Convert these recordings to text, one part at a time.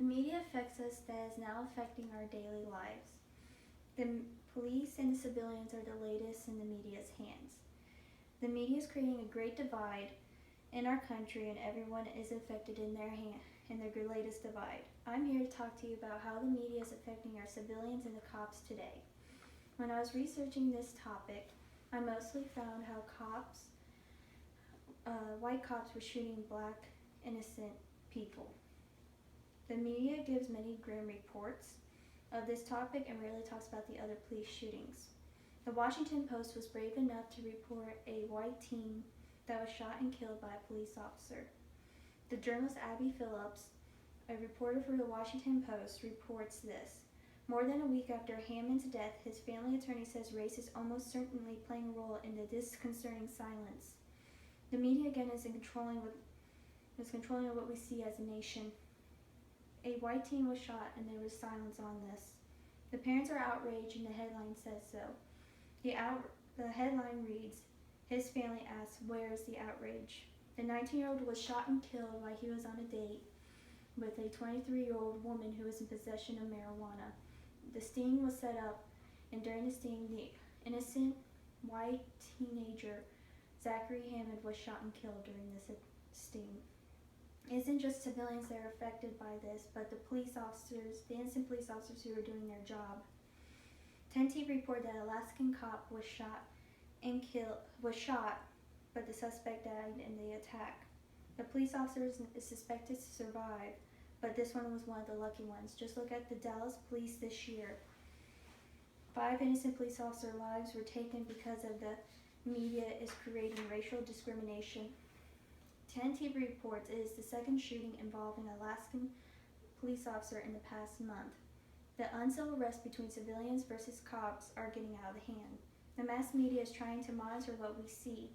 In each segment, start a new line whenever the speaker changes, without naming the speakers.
The media affects us that is now affecting our daily lives. The police and the civilians are the latest in the media's hands. The media is creating a great divide in our country, and everyone is affected in their latest divide. I'm here to talk to you about how the media is affecting our civilians and the cops today. When I was researching this topic, I mostly found how white cops were shooting black innocent people. The media gives many grim reports of this topic and rarely talks about the other police shootings. The Washington Post was brave enough to report a white teen that was shot and killed by a police officer. The journalist Abby Phillips, a reporter for the Washington Post, reports this. More than a week after Hammond's death, his family attorney says race is almost certainly playing a role in the disconcerting silence. The media again is controlling what we see as a nation. A white teen was shot and there was silence on this. The parents are outraged and the headline says so. The headline reads, "His family asks, where is the outrage?" The 19-year-old was shot and killed while he was on a date with a 23-year-old woman who was in possession of marijuana. The sting was set up, and during the sting, the innocent white teenager, Zachary Hammond, was shot and killed during this sting. It isn't just civilians that are affected by this, but the innocent police officers who are doing their job. 10T reported that an Alaskan cop was shot, but the suspect died in the attack. The police officer is suspected to survive, but this one was one of the lucky ones. Just look at the Dallas police this year. 5 innocent police officer lives were taken because of the media is creating racial discrimination. 10T reports it is the second shooting involving an Alaskan police officer in the past month. The uncivil arrests between civilians versus cops are getting out of hand. The mass media is trying to monitor what we see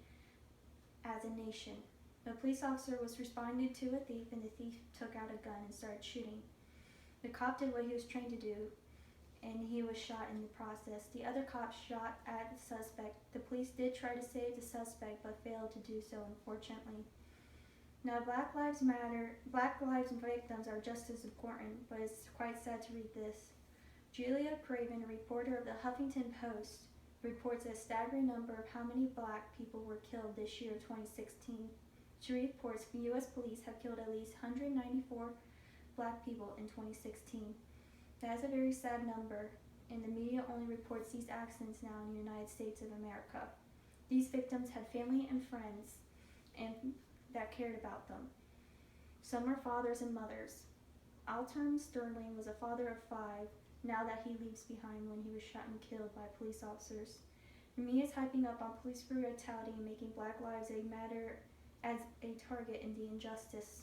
as a nation. The police officer was responding to a thief, and the thief took out a gun and started shooting. The cop did what he was trained to do, and he was shot in the process. The other cop shot at the suspect. The police did try to save the suspect, but failed to do so, unfortunately. Now, Black Lives victims are just as important, but it's quite sad to read this. Julia Craven, a reporter of the Huffington Post, reports a staggering number of how many black people were killed this year, 2016. She reports U.S. police have killed at least 194 black people in 2016. That is a very sad number, and the media only reports these accidents now in the United States of America. These victims had family and friends that cared about them. Some were fathers and mothers. Alterm Sterling was a father of 5, now that he leaves behind when he was shot and killed by police officers. The media is hyping up on police brutality and making Black lives matter as a target in the injustice.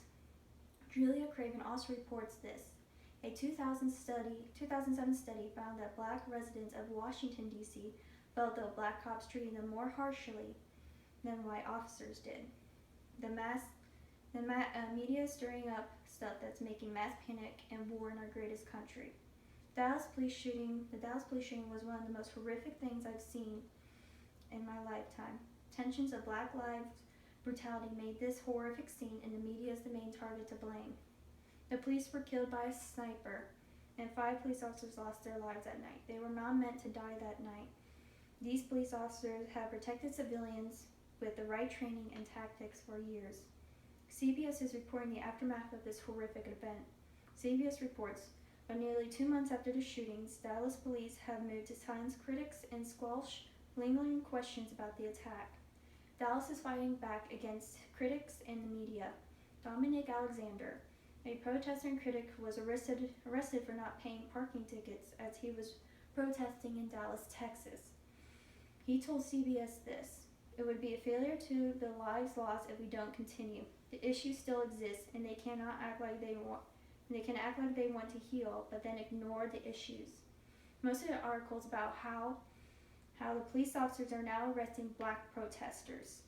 Julia Craven also reports this. A 2007 study found that black residents of Washington, D.C. felt that black cops treated them more harshly than white officers did. The media is stirring up stuff that's making mass panic and war in our greatest country. The Dallas police shooting was one of the most horrific things I've seen in my lifetime. Tensions of Black lives brutality made this horrific scene, and the media is the main target to blame. The police were killed by a sniper, and 5 police officers lost their lives that night. They were not meant to die that night. These police officers have protected civilians with the right training and tactics for years. CBS is reporting the aftermath of this horrific event. CBS reports, but nearly 2 months after the shootings, Dallas police have moved to silence critics and squelch lingering questions about the attack. Dallas is fighting back against critics and the media. Dominic Alexander, a protester and critic, was arrested for not paying parking tickets as he was protesting in Dallas, Texas. He told CBS this. It would be a failure to the lives lost if we don't continue. The issue still exists, and they can act like they want to heal, but then ignore the issues. Most of the articles about how the police officers are now arresting black protesters.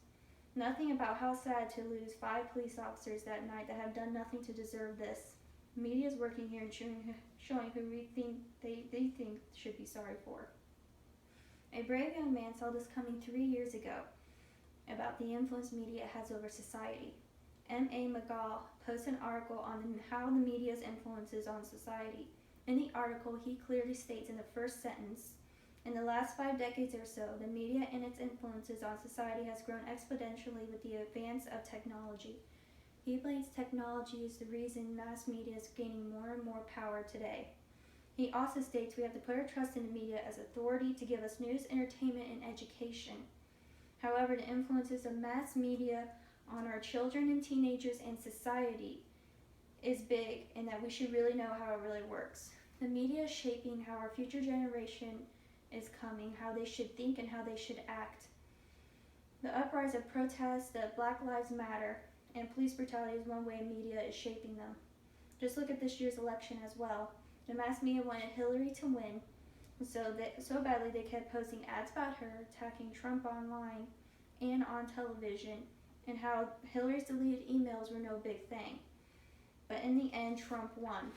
Nothing about how sad to lose 5 police officers that night that have done nothing to deserve this. The media is working here and showing who they think should be sorry for. A brave young man saw this coming 3 years ago about the influence media has over society. M.A. McGaw posted an article on how the media's influences on society. In the article, he clearly states in the first sentence, in the last 5 decades or so, the media and its influences on society has grown exponentially with the advance of technology. He blames technology as the reason mass media is gaining more and more power today. He also states we have to put our trust in the media as authority to give us news, entertainment, and education. However, the influences of mass media on our children and teenagers and society is big, and that we should really know how it really works. The media is shaping how our future generation is coming, how they should think and how they should act. The uprise of protests, the Black Lives Matter, and police brutality is one way media is shaping them. Just look at this year's election as well. The mass media wanted Hillary to win, so badly they kept posting ads about her, attacking Trump online and on television, and how Hillary's deleted emails were no big thing. But in the end, Trump won.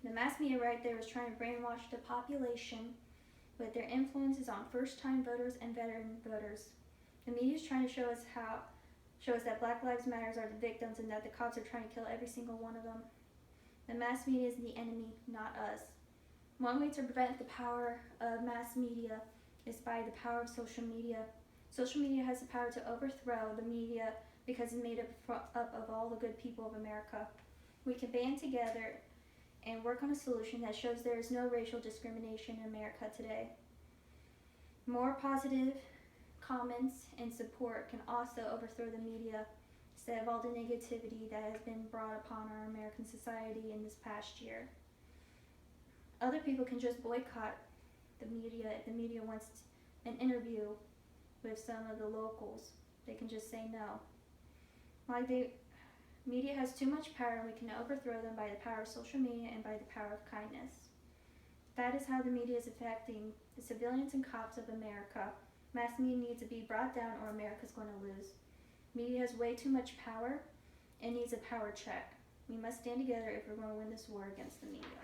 The mass media right there was trying to brainwash the population with their influences on first-time voters and veteran voters. The media is trying to show us that Black Lives Matter are the victims and that the cops are trying to kill every single one of them. The mass media is the enemy, not us. One way to prevent the power of mass media is by the power of social media. Social media has the power to overthrow the media because it's made up of all the good people of America. We can band together and work on a solution that shows there is no racial discrimination in America today. More positive comments and support can also overthrow the media instead of all the negativity that has been brought upon our American society in this past year. Other people can just boycott the media. If the media wants an interview with some of the locals, they can just say no. Media has too much power, and we can overthrow them by the power of social media and by the power of kindness. That is how the media is affecting the civilians and cops of America. Mass media needs to be brought down or America's going to lose. Media has way too much power and needs a power check. We must stand together if we're going to win this war against the media.